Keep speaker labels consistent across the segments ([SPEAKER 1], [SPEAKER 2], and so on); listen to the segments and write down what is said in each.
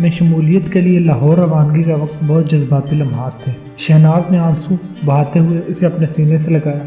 [SPEAKER 1] میں شمولیت کے لیے لاہور روانگی کا وقت بہت جذباتی لمحات تھے۔ شہناز نے آنسو بہاتے ہوئے اسے اپنے سینے سے لگایا۔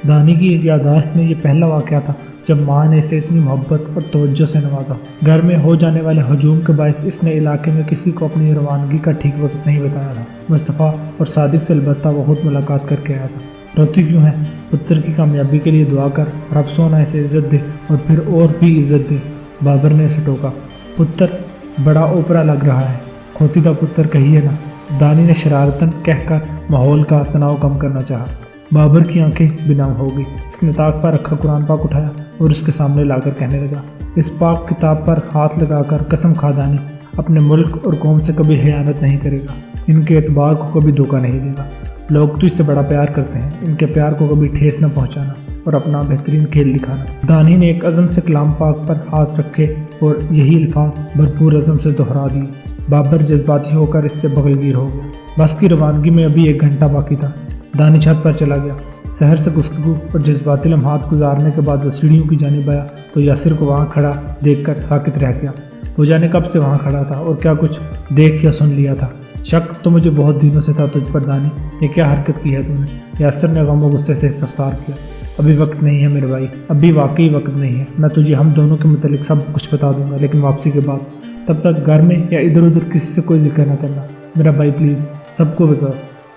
[SPEAKER 1] دانی کی یادداشت میں یہ پہلا واقعہ تھا جب ماں نے اسے اتنی محبت اور توجہ سے نوازا۔ گھر میں ہو جانے والے ہجوم کے باعث اس نے علاقے میں کسی کو اپنی روانگی کا ٹھیک وقت نہیں بتایا تھا۔ مصطفیٰ اور صادق سے البتہ وہ خود ملاقات کر کے آیا تھا۔ روتی کیوں ہے؟ پتر کی کامیابی کے لیے دعا کر، رب سونا اسے عزت دے اور پھر اور بھی عزت دے، بابر نے اسے ٹوکا۔ پتر بڑا اوپرا لگ رہا ہے، کھوتی کا پتر کہیے نا، دانی نے شرارتاً کہہ کر ماحول کا تناؤ کم کرنا چاہا۔ بابر کی آنکھیں بنام ہو گئی۔ اس نے طاق پر رکھا قرآن پاک اٹھایا اور اس کے سامنے لا کر کہنے لگا، اس پاک کتاب پر ہاتھ لگا کر قسم کھا دانی اپنے ملک اور قوم سے کبھی خیانت نہیں کرے گا، ان کے اعتبار کو کبھی دھوکہ نہیں دے گا۔ لوگ تو اس سے بڑا پیار کرتے ہیں، ان کے پیار کو کبھی ٹھیس نہ پہنچانا اور اپنا بہترین کھیل دکھانا۔ دانی نے ایک عزم سے کلام پاک پر ہاتھ رکھے اور یہی الفاظ بھرپور عزم سے دہرا دیے۔ بابر جذباتی ہو کر اس سے بغلگیر ہو گیا۔ بس کی روانگی میں ابھی 1 گھنٹہ باقی تھا۔ دانی چھت پر چلا گیا۔ سحر سے گفتگو اور جذباتی لمحات گزارنے کے بعد وہ سیڑھیوں کی جانب آیا تو یاسر کو وہاں کھڑا دیکھ کر ساکت رہ گیا۔ وہ جانے کب سے وہاں کھڑا تھا اور کیا کچھ دیکھ یا سن لیا تھا۔ شک تو مجھے بہت دنوں سے تھا تجھ پر دانی، یہ کیا حرکت کی ہے تو نے؟ یاسر نے غم و غصے سے استفسار کیا۔ ابھی وقت نہیں ہے میرے بھائی، ابھی واقعی وقت نہیں ہے۔ میں تجھے ہم دونوں کے متعلق سب کچھ بتا دوں گا، لیکن واپسی کے بعد۔ تب تک گھر میں یا ادھر ادھر کسی سے کوئی ذکر نہ کرنا میرا بھائی پلیز، سب کو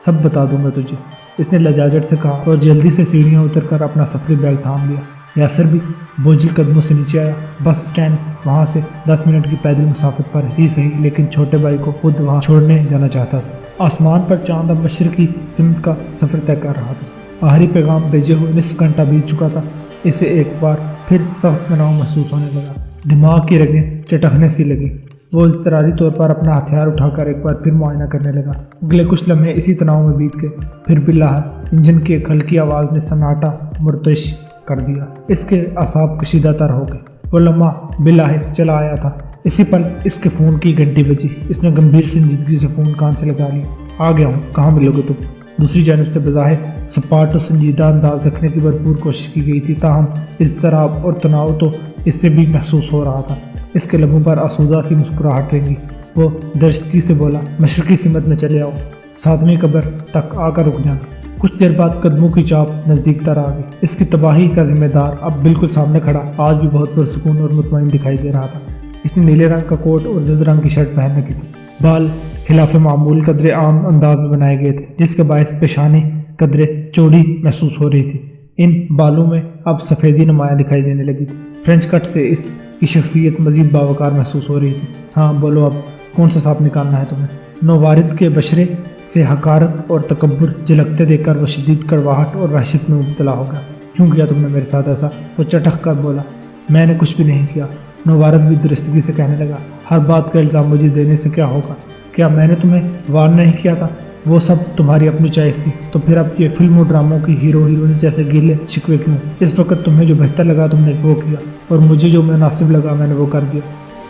[SPEAKER 1] سب بتا دوں گا تجھے، اس نے لجاجت سے کہا اور جلدی سے سیڑھیاں اتر کر اپنا سفری بیگ تھام لیا۔ یاسر بھی بوجھل قدموں سے نیچے آیا۔ بس اسٹینڈ وہاں سے 10 منٹ کی پیدل مسافت پر ہی صحیح، لیکن چھوٹے بھائی کو خود وہاں چھوڑنے جانا چاہتا تھا۔ آسمان پر چاند اب مشرقی سمت کا سفر طے کر رہا تھا۔ آخری پیغام بھیجے ہوئے نصف گھنٹہ بیت چکا تھا۔ اسے ایک بار پھر سخت تناؤ محسوس ہونے لگا، دماغ کی رگیں چٹکنے سی لگی۔ وہ اضطراری طور پر اپنا ہتھیار اٹھا کر ایک بار پھر معائنہ کرنے لگا۔ اگلے کچھ لمحے اسی تناؤ میں بیت گئے۔ پھر بالآخر انجن کی ایک ہلکی آواز نے سناٹا مرتعش کر دیا۔ اس کے اعصاب کشیدہ تر ہو گئے۔ وہ لمحہ بالآخر چلا آیا تھا۔ اسی پل اس کے فون کی گھنٹی بجی۔ اس نے گمبھیر سنجیدگی سے فون کان سے لگا لیا۔ آ گیا ہوں، کہاں ملو گے تم؟ دوسری جانب سے بظاہر سپاٹ اور سنجیدہ انداز رکھنے کی بھرپور کوشش کی گئی تھی، تاہم اضطراب اور تناؤ تو اس سے بھی محسوس ہو رہا تھا۔ اس کے لبوں پر آسودہ سی مسکراہٹ رنگی۔ وہ درشتی سے بولا، مشرقی سمت میں چلے آؤ، 7ویں قبر تک آ کر رک جانا۔ کچھ دیر بعد قدموں کی چاپ نزدیک تر آ گئی۔ اس کی تباہی کا ذمہ دار اب بالکل سامنے کھڑا، آج بھی بہت پرسکون اور مطمئن دکھائی دے رہا تھا۔ اس نے نیلے رنگ کا کوٹ اور زرد رنگ کی شرٹ پہن رکھی تھی۔ بال خلاف معمول قدرے عام انداز میں بنائے گئے تھے، جس کے باعث پیشانی قدرے چوڑی محسوس ہو رہی تھی۔ ان بالوں میں اب سفیدی نمایاں دکھائی دینے لگی تھی۔ فرینچ کٹ سے اس کی شخصیت مزید باوقار محسوس ہو رہی تھی۔ ہاں بولو، اب کون سا سانپ نکالنا ہے تمہیں؟ نووارد کے بشرے سے حقارت اور تکبر جھلکتے دیکھ کر وہ شدید کڑواہٹ اور وحشت میں مبتلا ہو گیا۔ کیوں کیا تم نے میرے ساتھ ایسا؟ وہ چٹخ کر بولا، میں نے کچھ بھی نہیں کیا۔ نووارد بھی درستگی سے کہنے لگا، ہر بات کا الزام مجھے دینے سے کیا ہوگا؟ کیا میں نے تمہیں وارن نہیں کیا تھا؟ وہ سب تمہاری اپنی چوائس تھی، تو پھر اب یہ فلموں ڈراموں کی ہیرو ہیروئن جیسے گیلے شکوے کیوں؟ اس وقت تمہیں جو بہتر لگا تم نے وہ کیا، اور مجھے جو مناسب لگا میں نے وہ کر دیا۔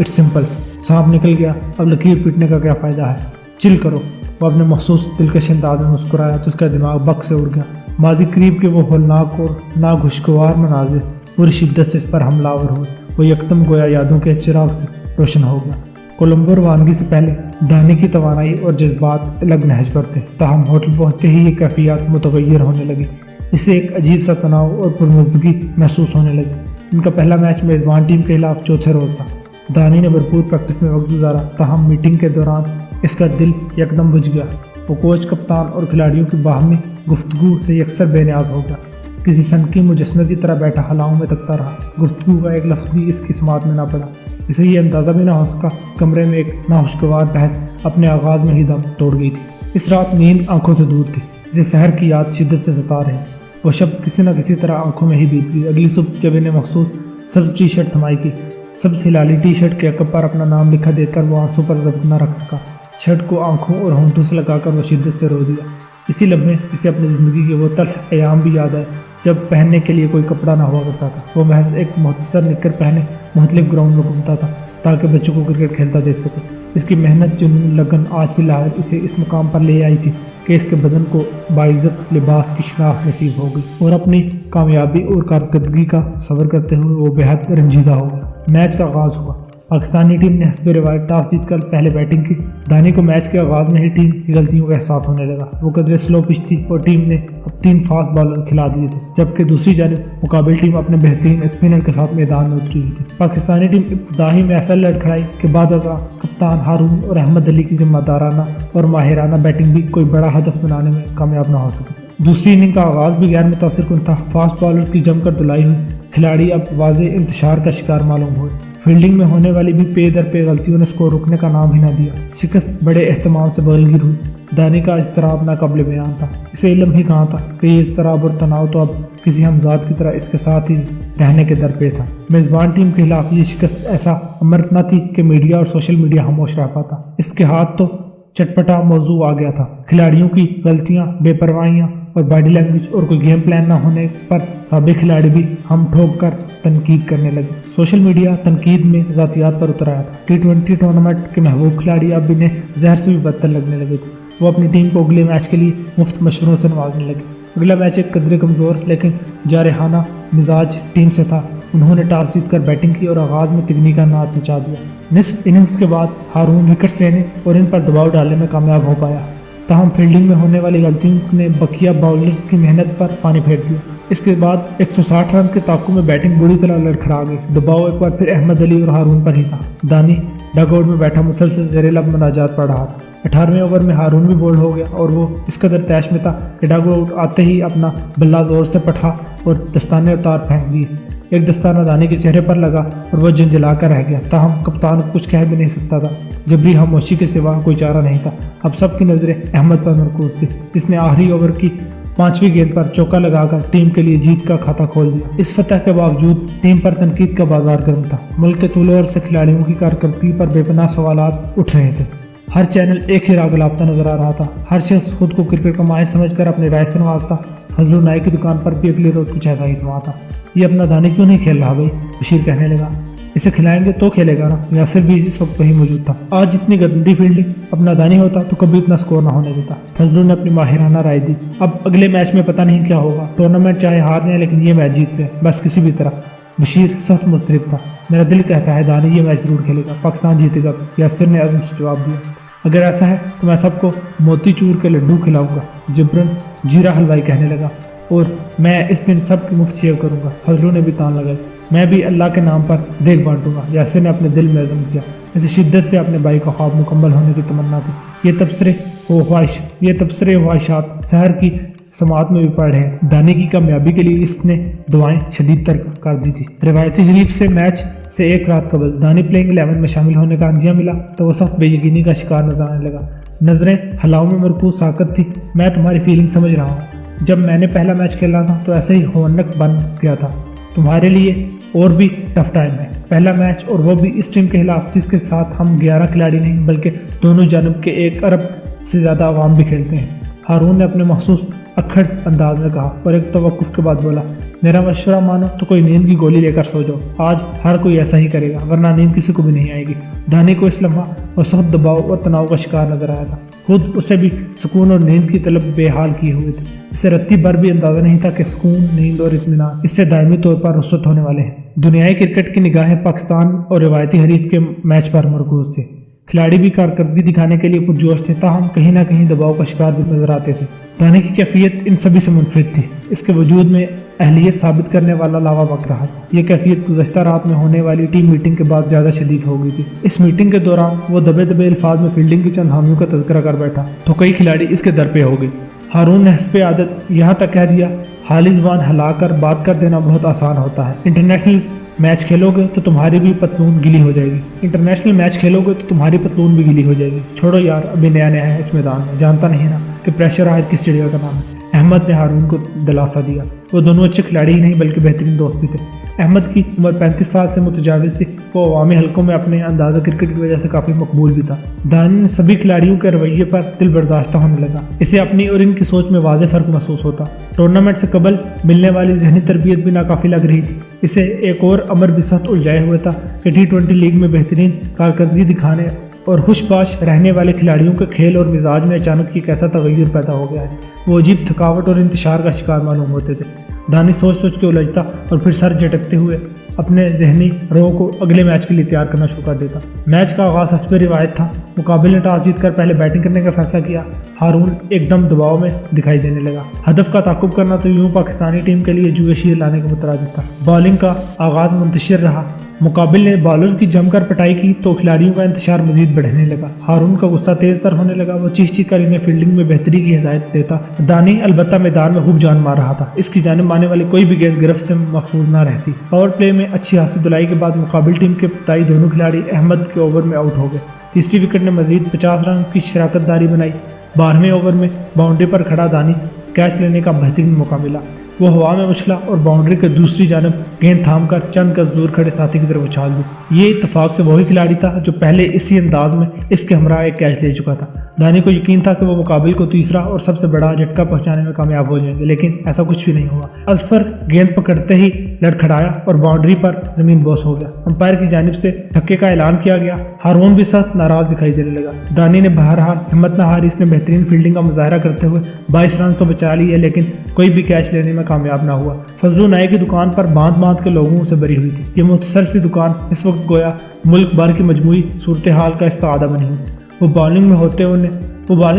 [SPEAKER 1] It's simple. سانپ نکل گیا، اب لکیر پیٹنے کا کیا فائدہ ہے؟ چل کرو۔ وہ اپنے مخصوص دلکش انداز میں مسکرایا تو اس کا دماغ بک سے اڑ گیا۔ ماضی قریب کے وہ ہولناک اور ناگوشگوار مناظر پوری شدت سے اس پر حملہ آور ہوئے۔ وہ یکدم گویا یادوں کے چراغ سے روشن ہو گیا۔ کولمبو روانگی سے پہلے دانی کی توانائی اور جذبات الگ نہج پر تھے، تاہم ہوٹل پہنچتے ہی یہ کیفیات متغیر ہونے لگی۔ اسے ایک عجیب سا تناؤ اور پرمزگی محسوس ہونے لگی۔ ان کا پہلا میچ میزبان ٹیم کے خلاف چوتھے روز تھا۔ دانی نے بھرپور پریکٹس میں وقت گزارا، تاہم میٹنگ کے دوران اس کا دل یکدم بجھ گیا۔ وہ کوچ، کپتان اور کھلاڑیوں کی باہمی گفتگو سے یکسر بے نیاز ہو گیا۔ کسی سنکی مجسمے کی طرح بیٹھا ہلاؤں میں تکتا رہا۔ گفتگو کا ایک لفظ بھی اس کی سماعت میں نہ پڑا۔ اسے یہ اندازہ بھی نہ ہو سکا کمرے میں ایک ناخوشگوار بحث اپنے آغاز میں ہی دم توڑ گئی تھی۔ اس رات نیند آنکھوں سے دور تھی، اسے سحر کی یاد شدت سے ستا رہی۔ وہ شب کسی نہ کسی طرح آنکھوں میں ہی بیت گئی۔ اگلی صبح جب انہیں مخصوص سبز ٹی شرٹ تھمائی کی، سبز ہلالی ٹی شرٹ کے عقب پر اپنا نام لکھا دیکھ کر وہ آنسوں پر ضبط نہ رکھ سکا۔ شرٹ کو آنکھوں اور ہونٹوں سے لگا کر وہ شدت سے رو دیا۔ اسی لمحے اسے اپنی زندگی کے وہ تلخ ایام بھی یاد آئے جب پہننے کے لیے کوئی کپڑا نہ ہوا کرتا تھا۔ وہ محض ایک مختصر نکر پہنے مختلف گراؤنڈ میں گھومتا تھا تاکہ بچوں کو کرکٹ کھیلتا دیکھ سکے۔ اس کی محنت، جنون، لگن آج بھی لاحق اسے اس مقام پر لے آئی تھی کہ اس کے بدن کو باعزت لباس کی شناخت نصیب ہو گئی، اور اپنی کامیابی اور کارکردگی کا صبر کرتے ہوئے وہ بے حد رنجیدہ ہو گیا۔ میچ کا آغاز ہوا۔ پاکستانی ٹیم نے حسب روایت ٹاس جیت کر پہلے بیٹنگ کی۔ دانی کو میچ کے آغاز میں ہی ٹیم کی غلطیوں کا احساس ہونے لگا۔ وہ قدرے سلو پچ تھی اور ٹیم نے اب 3 فاسٹ بالر کھلا دیے تھے، جبکہ دوسری جانب مقابل ٹیم اپنے بہترین اسپنر کے ساتھ میدان میں اتری ہوئی تھی۔ پاکستانی ٹیم ابتدائی میں ایسا لڑکھڑائی کہ بعد ازاں کپتان ہارون اور احمد علی کی ذمہ دارانہ اور ماہرانہ بیٹنگ بھی کوئی بڑا ہدف بنانے میں کامیاب نہ ہو سکی۔ دوسری اننگ کا آغاز بھی غیر متاثر کن تھا۔ فاسٹ بالرز کی جم کر دلائی ہوئی کھلاڑی اب واضح انتشار کا شکار معلوم ہوئے۔ فیلڈنگ میں ہونے والی بھی پے در پے غلطیوں نے اسکور رکنے کا نام ہی نہ دیا۔ شکست بڑے اہتمام سے بغلگیر ہوئی۔ دانی کا اضطراب ناقابل بیان تھا۔ اسے علم ہی کہاں تھا کہ یہ اضطراب اور تناؤ تو اب کسی ہمزاد کی طرح اس کے ساتھ ہی رہنے کے در پہ تھا۔ میزبان ٹیم کے خلاف یہ شکست ایسا امرت نہ تھی کہ میڈیا اور سوشل میڈیا خاموش رہ پاتا۔ اس کے ہاتھ تو چٹپٹا موضوع آ گیا تھا۔ کھلاڑیوں کی غلطیاں، بے پرواہیاں اور باڈی لینگویج اور کوئی گیم پلان نہ ہونے پر سابق کھلاڑی بھی ہم ٹھوک کر تنقید کرنے لگے۔ سوشل میڈیا تنقید میں ذاتیات پر اتر آیا تھا۔ T20 ٹورنامنٹ کے محبوب کھلاڑی اب انہیں زہر سے بھی بدتر لگنے لگے تھے۔ وہ اپنی ٹیم کو اگلے میچ کے لیے مفت مشوروں سے نوازنے لگے۔ اگلا میچ ایک قدرے کمزور لیکن جارحانہ مزاج ٹیم سے تھا۔ انہوں نے ٹاس جیت کر بیٹنگ کی اور آغاز میں تگنی کا نعت مچا دیا۔ نصف اننگز کے بعد ہارون وکٹس لینے اور ان پر دباؤ ڈالنے میں کامیاب ہو پایا، تاہم فیلڈنگ میں ہونے والی غلطیوں نے بقیہ باؤلرز کی محنت پر پانی پھیر دیا۔ اس کے بعد 160 رنز کے تعاقب میں بیٹنگ بری طرح لڑکھڑا گئی۔ دباؤ ایک بار پھر احمد علی اور ہارون پر ہی تھا۔ دانی ڈگ آؤٹ میں بیٹھا مسلسل زیر لب مناجات پڑھ رہا تھا۔ 18ویں اوور میں ہارون بھی بولڈ ہو گیا اور وہ اس قدر طیش میں تھا کہ ڈگ آؤٹ آتے ہی اپنا بلہ زور سے پٹھا اور دستانے اتار پھینک دیے۔ ایک دستانہ دانی کے چہرے پر لگا اور وہ جنجلا کر رہ گیا، تاہم کپتان کو کچھ کہہ بھی نہیں سکتا تھا۔ جبری خاموشی کے سوا کوئی چارہ نہیں تھا۔ اب سب کی نظریں احمد پر مرکوز تھی، جس نے آخری اوور کی 5ویں گیند پر چوکا لگا کر ٹیم کے لیے جیت کا کھاتا کھول دیا۔ اس فتح کے باوجود ٹیم پر تنقید کا بازار گرم تھا۔ ملک کے طول و عرض سے کھلاڑیوں کی کارکردگی پر بے پناہ سوالات اٹھ رہے تھے۔ ہر چینل ایک ہی راگ الاپتا نظر آ رہا تھا۔ ہر شخص خود کو کرکٹ کا ماہر سمجھ کر اپنی رائے سے نوازتا۔ فضل النائی کی دکان پر بھی اگلے روز کچھ ایسا ہی سما تھا۔ یہ اپنا دانی کیوں نہیں کھیل رہا بھائی؟ بشیر کہنے لگا۔ اسے کھلائیں گے تو کھیلے گا نا۔ یاسر بھی اس وقت وہی موجود تھا۔ آج جتنی گندی فیلڈنگ اپنا دانی ہوتا تو کبھی اتنا سکور نہ ہونے دیتا۔ فضلو نے اپنی ماہرانہ رائے دی۔ اب اگلے میچ میں پتہ نہیں کیا ہوگا، ٹورنامنٹ چاہے ہار جائیں لیکن یہ میچ جیت جائے بس کسی بھی طرح۔ بشیر سخت مضطرب تھا۔ میرا دل کہتا ہے دانی یہ میچ ضرور کھیلے گا، پاکستان جیتے گا۔ یاسر نے عزم سے جواب دیا۔ اگر ایسا ہے تو میں سب کو موتی چور کے لڈو کھلاؤں گا، جبرن جیرا حلوائی کہنے لگا، اور میں اس دن سب کی مفت شیو کروں گا۔ فضلو نے بھی تان لگائی۔ میں بھی اللہ کے نام پر دیکھ بانٹوں گا۔ یاسر نے اپنے دل میں عزم کیا۔ اسے شدت سے اپنے بھائی کا خواب مکمل ہونے کی تمنا تھی۔ یہ تبصرے خواہشات شہر کی سماعت میں بھی پڑھ رہے تھے۔ دانی کی کامیابی کے لیے اس نے دعائیں شدید تر کر دی تھی۔ روایتی حریف سے میچ سے ایک رات قبل دانی پلینگ 11 میں شامل ہونے کا اندیہ ملا تو وہ سخت بے یقینی کا شکار نظر آنے لگا۔ نظریں ہلاؤ میں مرکوز ساکت تھی۔ میں تمہاری فیلنگ سمجھ رہا ہوں۔ جب میں نے پہلا میچ کھیلا تھا تو ایسے ہی ہونک بن گیا تھا۔ تمہارے لیے اور بھی ٹف ٹائم ہے، پہلا میچ اور وہ بھی اس ٹیم کے خلاف جس کے ساتھ ہم 11 کھلاڑی نہیں بلکہ دونوں جانب کے 1 ارب سے زیادہ عوام بھی کھیلتے ہیں۔ ہارون نے اپنے مخصوص اکھڑ انداز میں کہا اور ایک توقف کے بعد بولا، میرا مشورہ مانو تو کوئی نیند کی گولی لے کر سو جاؤ۔ آج ہر کوئی ایسا ہی کرے گا ورنہ نیند کسی کو بھی نہیں آئے گی۔ دانی کو اس لمحہ اور سخت دباؤ اور تناؤ کا شکار نظر آیا تھا۔ خود اسے بھی سکون اور نیند کی طلب بے حال کیے ہوئے تھے۔ اسے رتی بھر بھی اندازہ نہیں تھا کہ سکون، نیند اور اطمینان اس سے دائمی طور پر رخصت ہونے والے ہیں۔ دنیائی کرکٹ کی نگاہیں پاکستان اور روایتی حریف کے میچ پر مرکوز تھے۔ کھلاڑی بھی کارکردگی دکھانے کے لیے پرجوش تھے، تاہم کہیں نہ کہیں دباؤ کا شکار بھی نظر آتے تھے۔ دانی کی کیفیت ان سبھی سے منفرد تھی۔ اس کے وجود میں اہلیت ثابت کرنے والا لاوا بک رہا تھا۔ یہ کیفیت گزشتہ رات میں ہونے والی ٹیم میٹنگ کے بعد زیادہ شدید ہو گئی تھی۔ اس میٹنگ کے دوران وہ دبے دبے الفاظ میں فیلڈنگ کی چند خامیوں کا تذکرہ کر بیٹھا تو کئی کھلاڑی اس کے در پہ ہو گئی۔ ہارون نے حسب عادت یہاں تک کہہ دیا، حالی زبان ہلا کر بات کر دینا بہت آسان ہوتا ہے۔ انٹرنیشنل میچ کھیلو گے تو تمہاری بھی پتلون گیلی ہو جائے گی۔ انٹرنیشنل میچ کھیلو گے تو تمہاری پتلون بھی گیلی ہو جائے گی۔ چھوڑو یار، ابھی نیا نیا ہے اس میدان میں، جانتا نہیں نا کہ پریشر آہد کس چڑیا کا نام ہے۔ احمد نے ہارون کو دلاسا دیا۔ وہ دونوں اچھے کھلاڑی ہی نہیں بلکہ بہترین دوست بھی تھے۔ احمد کی عمر 35 سال سے متجاوز تھی۔ وہ عوامی حلقوں میں اپنے اندازہ کرکٹ کی وجہ سے کافی مقبول بھی تھا۔ دانی نے سبھی کھلاڑیوں کے رویے پر دل برداشتہ ہونے لگا۔ اسے اپنی اور ان کی سوچ میں واضح فرق محسوس ہوتا۔ ٹورنامنٹ سے قبل ملنے والی ذہنی تربیت بھی ناکافی لگ رہی تھی۔ اسے ایک اور امر بھی سخت الجھائے ہوئے تھا کہ T20 لیگ میں بہترین کارکردگی دکھانے اور خوش باش رہنے والے کھلاڑیوں کے کھیل اور مزاج میں اچانک ایک ایسا تغیر پیدا ہو گیا ہے۔ وہ عجیب تھکاوٹ اور انتشار کا شکار معلوم ہوتے تھے۔ دانی سوچ کے الجھتا اور پھر سر جھٹکتے ہوئے اپنے ذہنی روح کو اگلے میچ کے لیے تیار کرنا شروع کر دیتا۔ میچ کا آغاز حسب روایت تھا۔ مقابل نے ٹاس جیت کر پہلے بیٹنگ کرنے کا فیصلہ کیا۔ ہارون ایک دم دباؤ میں دکھائی دینے لگا۔ ہدف کا تعاقب کرنا تو یوں پاکستانی ٹیم کے لیے جوئے شیر لانے کے مترادف تھا۔ بالنگ کا آغاز منتشر رہا۔ مقابل نے بالرز کی جم کر پٹائی کی تو کھلاڑیوں کا انتشار مزید بڑھنے لگا۔ ہارون کا غصہ تیز تر ہونے لگا۔ وہ چیخ چیخ کر انہیں فیلڈنگ میں بہتری کی ہدایت دیتا۔ دانی البتہ میدان میں خوب جان مار رہا تھا۔ اس کی جانب آنے والی کوئی بھی گیند گرفت سے محفوظ نہ رہتی۔ پاور پلے میں اچھی حاصل دلائی کے بعد مقابل ٹیم کے ابتدائی دونوں کھلاڑی احمد کے اوور میں آؤٹ ہو گئے۔ تیسری وکٹ نے مزید 50 رنز کی شراکت داری بنائی۔ 12ویں اوور میں باؤنڈری پر کھڑا دانی کیچ لینے کا بہترین موقع ملا۔ وہ ہوا میں اچھلا اور باؤنڈری کے دوسری جانب گیند تھام کر چند گز دور کھڑے ساتھی کی طرف اچھال دی۔ یہ اتفاق سے وہی کھلاڑی تھا جو پہلے اسی انداز میں اس کے ہمراہ ایک کیچ لے چکا تھا۔ دانی کو یقین تھا کہ وہ مقابل کو تیسرا اور سب سے بڑا جھٹکا پہنچانے میں کامیاب ہو جائیں گے، لیکن ایسا کچھ بھی نہیں ہوا۔ اظفر گیند پکڑتے ہی لڑکھڑایا اور باؤنڈری پر زمین بوس ہو گیا۔ امپائر کی جانب سے چھکے کا اعلان کیا گیا۔ ہارون بھی سخت ناراض دکھائی دینے لگا۔ دانی نے بہرحال ہمت نہ ہاری۔ اس نے بہترین فیلڈنگ کا مظاہرہ کرتے ہوئے 22 رنز تو بچا لیے، لیکن کوئی بھی کیچ لینے میں کامیاب نہ ہوا۔ فضلو نائے کی دکان پر باندھ باندھ کے لوگوں سے بھری ہوئی تھی۔ یہ مختصر سی دکان اس وقت گویا ملک بھر کی مجموعی صورتحال کا استعادہ بنی ہوئی۔ وہ بالنگ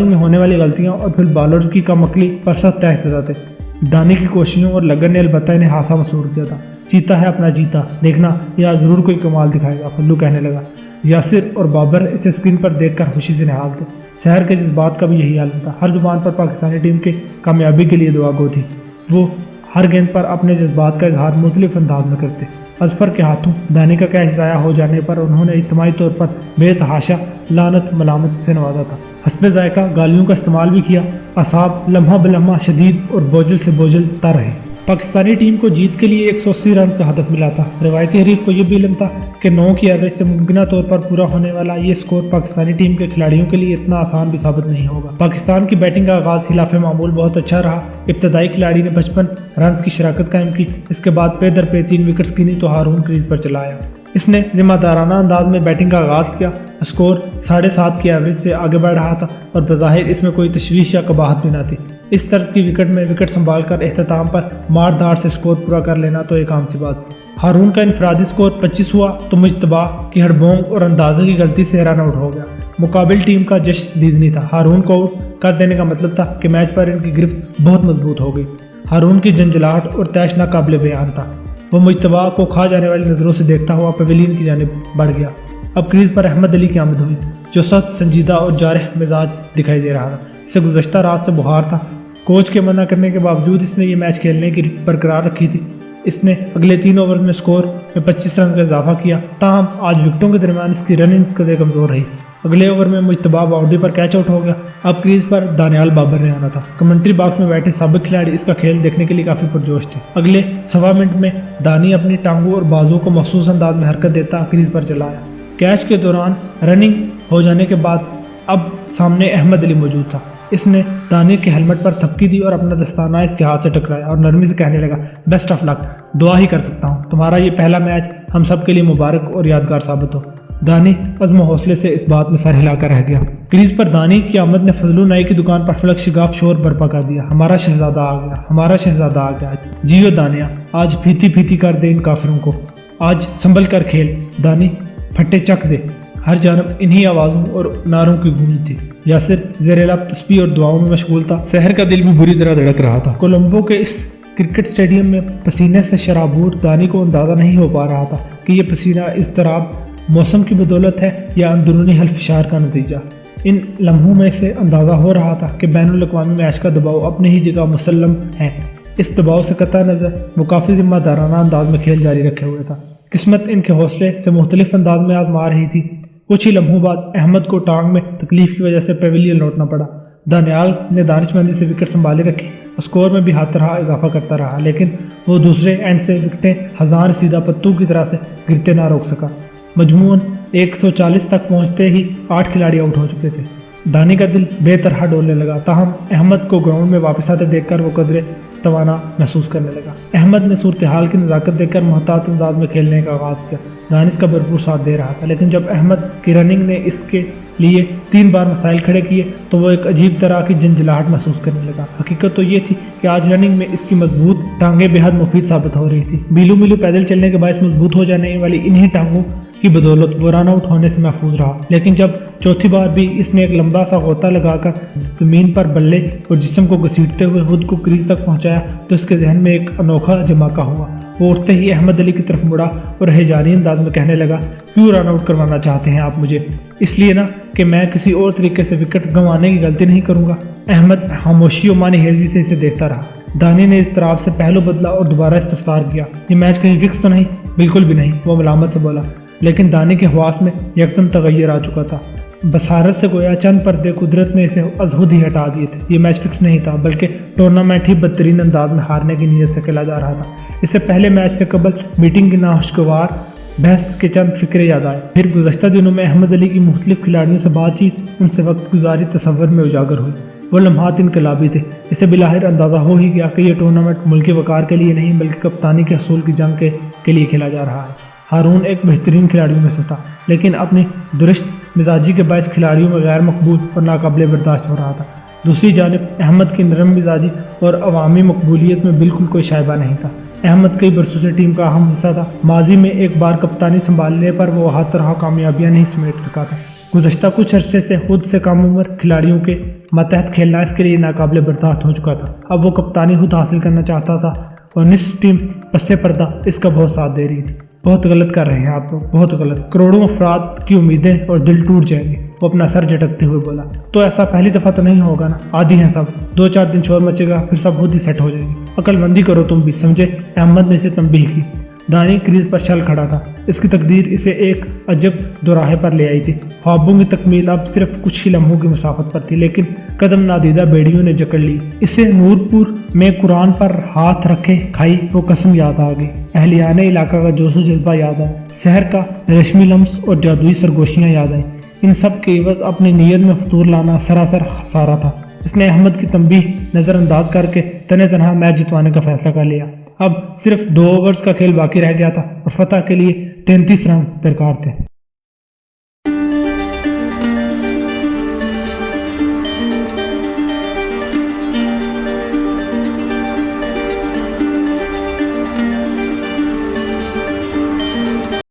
[SPEAKER 1] میں ہونے والی غلطیاں اور پھر بالرز کی کم عقلی پر سخت تحسین تھے۔ دانی کی کوششوں اور لگن نے البتہ انہیں ہاسا مسرور کیا تھا۔ چیتا ہے اپنا جیتا، دیکھنا یا ضرور کوئی کمال دکھائے گا، فضلو کہنے لگا۔ یاسر اور بابر اسے اسکرین پر دیکھ کر خوشی سے نہال تھے۔ شہر کے جذبات کا بھی یہی حال تھا۔ ہر زبان پر پاکستانی ٹیم کے کامیابی کے لیے دعا گو تھی۔ وہ ہر گیند پر اپنے جذبات کا اظہار مختلف انداز میں کرتے۔ اظفر کے ہاتھوں دانی کا کیچ ضائع ہو جانے پر انہوں نے اجتماعی طور پر بے تحاشا لعنت ملامت سے نوازا تھا۔ حسب ذائقہ گالیوں کا استعمال بھی کیا۔ اعصاب لمحہ بلمحہ شدید اور بوجھل سے بوجھل تر رہے۔ پاکستانی ٹیم کو جیت کے لیے 180 رنز کا ہدف ملا تھا۔ روایتی حریف کو یہ بھی علم تھا کہ 9 کی ایوریج سے ممکنہ طور پر پورا ہونے والا یہ سکور پاکستانی ٹیم کے کھلاڑیوں کے لیے اتنا آسان بھی ثابت نہیں ہوگا۔ پاکستان کی بیٹنگ کا آغاز خلاف معمول بہت اچھا رہا۔ ابتدائی کھلاڑی نے 55 رنز کی شراکت قائم کی۔ اس کے بعد پے در پے 3 وکٹس گنی تو ہارون کریز پر چلا آیا۔ اس نے ذمہ دارانہ انداز میں بیٹنگ کا آغاز کیا۔ اسکور 7.5 کی ایوریج سے آگے بڑھ رہا تھا اور بظاہر اس میں کوئی تشویش یا قباحت بھی نہ تھی۔ اس طرز کی وکٹ سنبھال کر اختتام پر مار دھاڑ سے اسکور پورا کر لینا تو ایک عام سی بات تھی۔ ہارون کا انفرادی اسکور 25 ہوا تو مجتبیٰ کی ہڑبونگ اور اندازے کی غلطی سے رن آؤٹ ہو گیا۔ مقابل ٹیم کا جشن دیدنی تھا۔ ہارون کو آؤٹ کر دینے کا مطلب تھا کہ میچ پر ان کی گرفت بہت مضبوط ہو گئی۔ ہارون کی جنجلاہٹ اور طیش ناقابل بیان تھا۔ وہ مجتبیٰ کو کھا جانے والی نظروں سے دیکھتا ہوا پویلین کی جانب بڑھ گیا۔ اب کریز پر احمد علی کی آمد ہوئی، جو سخت سنجیدہ اور جارح مزاج دکھائی دے رہا تھا۔ اسے گزشتہ رات سے بخار تھا۔ کوچ کے منع کرنے کے باوجود اس نے یہ میچ کھیلنے کی برقرار رکھی تھی۔ اس نے اگلے 3 اوور میں سکور میں 25 رن کا اضافہ کیا، تاہم آج وکٹوں کے درمیان اس کی رننگز قدرے کمزور رہی۔ اگلے اوور میں مجتبیٰ باؤنڈری پر کیچ آؤٹ ہو گیا۔ اب کریز پر دانیال بابر نے آنا تھا۔ کمنٹری باکس میں بیٹھے سابق کھلاڑی اس کا کھیل دیکھنے کے لیے کافی پرجوش تھے۔ اگلے 1.25 منٹ میں دانی اپنی ٹانگوں اور بازوؤں کو مخصوص انداز میں حرکت دیتا کریز پر چلا آیا۔ کیچ کے دوران رننگ ہو جانے کے بعد اب سامنے احمد علی موجود تھا۔ اس نے دانی کے ہیلمٹ پر تھپکی دی اور اپنا دستانہ اس کے ہاتھ سے ٹکرایا اور نرمی سے کہنے لگا، بیسٹ آف لک، دعا ہی کر سکتا ہوں تمہارا یہ پہلا میچ ہم سب کے لیے مبارک اور یادگار ثابت ہو۔ دانی عزم و حوصلے سے اس بات میں سر ہلا کر رہ گیا۔ کریز پر دانی کی آمد نے فضلو نائی کی دکان پر فلک شگاف شور برپا کر دیا۔ ہمارا شہزادہ آ گیا، ہمارا شہزادہ آ گیا، جیو دانیہ، آج پھیتی پھیتی کر دے ان کافروں کو، آج سنبھل کر کھیل دانی، پھٹے چک دے۔ ہر جانب انہی آوازوں اور نعروں کی گونج تھی۔ یاسر زیر لب تسبیح اور دعاؤں میں مشغول تھا۔ شہر کا دل بھی بری طرح دھڑک رہا تھا۔ کولمبو کے اس کرکٹ اسٹیڈیم میں پسینے سے شرابور دانی کو اندازہ نہیں ہو پا رہا تھا کہ یہ پسینہ اضطراب موسم کی بدولت ہے یا اندرونی حلفشار کا نتیجہ۔ ان لمحوں میں سے اندازہ ہو رہا تھا کہ بین الاقوامی میچ کا دباؤ اپنی ہی جگہ مسلم ہے۔ اس دباؤ سے قطع نظر وہ کافی ذمہ دارانہ انداز میں کھیل جاری رکھے ہوئے تھا۔ قسمت ان کے حوصلے سے مختلف انداز میں آزما رہی تھی۔ کچھ ہی لمحوں بعد احمد کو ٹانگ میں تکلیف کی وجہ سے پیویلین لوٹنا پڑا۔ دانیال نے دانش مندی سے وکٹ سنبھالے رکھی اور سکور میں بھی ہاتھ رہا اضافہ کرتا رہا، لیکن وہ دوسرے اینڈ سے وکٹیں ہزار سیدھا پتوں کی طرح سے گرتے نہ روک سکا۔ مجموعاً 140 تک پہنچتے ہی 8 کھلاڑی آؤٹ ہو چکے تھے۔ دانی کا دل بے طرح ڈولنے لگا، تاہم احمد کو گراؤنڈ میں واپس آتے دیکھ کر وہ قدرے توانا محسوس کرنے لگا۔ احمد نے صورتحال کی نزاکت دیکھ کر محتاط انداز میں کھیلنے کا آغاز کیا۔ دانش کا بھرپور ساتھ دے رہا تھا، لیکن جب احمد کی رننگ نے اس کے لیے 3 بار مسائل کھڑے کیے تو وہ ایک عجیب طرح کی جھنجھلاہٹ محسوس کرنے لگا۔ حقیقت تو یہ تھی کہ آج رننگ میں اس کی مضبوط ٹانگیں بے حد مفید ثابت ہو رہی تھی۔ میلوں میلوں پیدل چلنے کے باعث مضبوط ہو جانے والی انہی ٹانگوں کی بدولت وہ رن آؤٹ ہونے سے محفوظ رہا، لیکن جب چوتھی بار بھی اس نے ایک لمبا سا غوطہ لگا کر زمین پر بلے اور جسم کو گھسیٹتے ہوئے خود کو کریز تک پہنچایا تو اس کے ذہن میں ایک انوکھا جھماکہ ہوا۔ وہ اٹھتے ہی احمد علی کی طرف مڑا اور ہیجانی انداز میں کہنے لگا، کیوں رن آؤٹ کروانا چاہتے ہیں آپ مجھے؟ اس لیے نا کہ میں کسی اور طریقے سے وکٹ گنوانے کی غلطی نہیں کروں گا۔ احمد خاموشی و مانی ہیزی سے اسے دیکھتا رہا۔ دانی نے اضطراب سے پہلو بدلا اور دوبارہ استفسار کیا، یہ میچ کہیں فکس تو نہیں؟ بالکل بھی نہیں، وہ ملامت سے بولا، لیکن دانی کے حواس میں یکدم تغیر آ چکا تھا۔ بصارت سے گویا چند پردے قدرت نے اسے از خود ہی ہٹا دیے تھے۔ یہ میچ فکس نہیں تھا، بلکہ ٹورنامنٹ ہی بدترین انداز میں ہارنے کی نیت سے کھیلا جا رہا تھا۔ اس سے پہلے میچ سے قبل میٹنگ کی ناخوشگوار بحث کے چند فکرے یاد آئے۔ پھر گزشتہ دنوں میں احمد علی کی مختلف کھلاڑیوں سے بات چیت، ان سے وقت گزاری تصور میں اجاگر ہوئی۔ وہ لمحات انقلابی تھے۔ اسے بلاخر اندازہ ہو ہی گیا کہ یہ ٹورنامنٹ ملکی وقار کے لیے نہیں بلکہ کپتانی کے حصول کی جنگ کے لیے کھیلا جا رہا ہے۔ ہارون ایک بہترین کھلاڑیوں میں سے تھا، لیکن اپنی درست مزاجی کے باعث کھلاڑیوں میں غیر مقبول اور ناقابل برداشت ہو رہا تھا۔ دوسری جانب احمد کی نرم مزاجی اور عوامی مقبولیت میں بالکل کوئی شائبہ نہیں تھا۔ احمد کئی برسوں سے ٹیم کا اہم حصہ تھا۔ ماضی میں ایک بار کپتانی سنبھالنے پر وہ ہر طرح کامیابیاں نہیں سمیٹ سکا تھا۔ گزشتہ کچھ عرصے سے خود سے کم عمر کھلاڑیوں کے ماتحت کھیلنا اس کے لیے ناقابل برداشت ہو چکا تھا۔ اب وہ کپتانی خود حاصل کرنا چاہتا تھا اور نصف ٹیم پس پردہ اس کا بہت ساتھ دے رہی تھی۔ بہت غلط کر رہے ہیں آپ لوگ، بہت غلط۔ کروڑوں افراد کی امیدیں اور دل ٹوٹ جائیں گے، وہ اپنا سر جھٹکتے ہوئے بولا۔ تو ایسا پہلی دفعہ تو نہیں ہوگا نا، عادی ہیں سب، 2-4 دن شور مچے گا پھر سب خود ہی سیٹ ہو جائے گی۔ عقل مندی کرو تم بھی، سمجھے؟ احمد نے اسے تنبیہ کی۔ دانی کریز پر چھل کھڑا تھا۔ اس کی تقدیر اسے ایک عجب دوراہے پر لے آئی تھی۔ خوابوں کی تکمیل اب صرف کچھ ہی لمحوں کی مسافت پر تھی، لیکن قدم نادیدہ بیڑیوں نے جکڑ لی۔ اسے نورپور میں قرآن پر ہاتھ رکھے کھائی وہ قسم یاد آ گئی۔ اہلیان علاقہ کا جوش و جذبہ یاد آیا۔ شہر کا ریشمی لمس اور جادوئی سرگوشیاں یاد آئیں۔ ان سب کے عوض اپنی نیت میں فطور لانا سراسر خسارہ تھا۔ اس نے احمد کی تنبیہ نظر انداز کر کے تنہا میچ جتوانے کا فیصلہ کر لیا۔ اب صرف 2 اوورز کا کھیل باقی رہ گیا تھا اور فتح کے لیے 33 رنز درکار تھے۔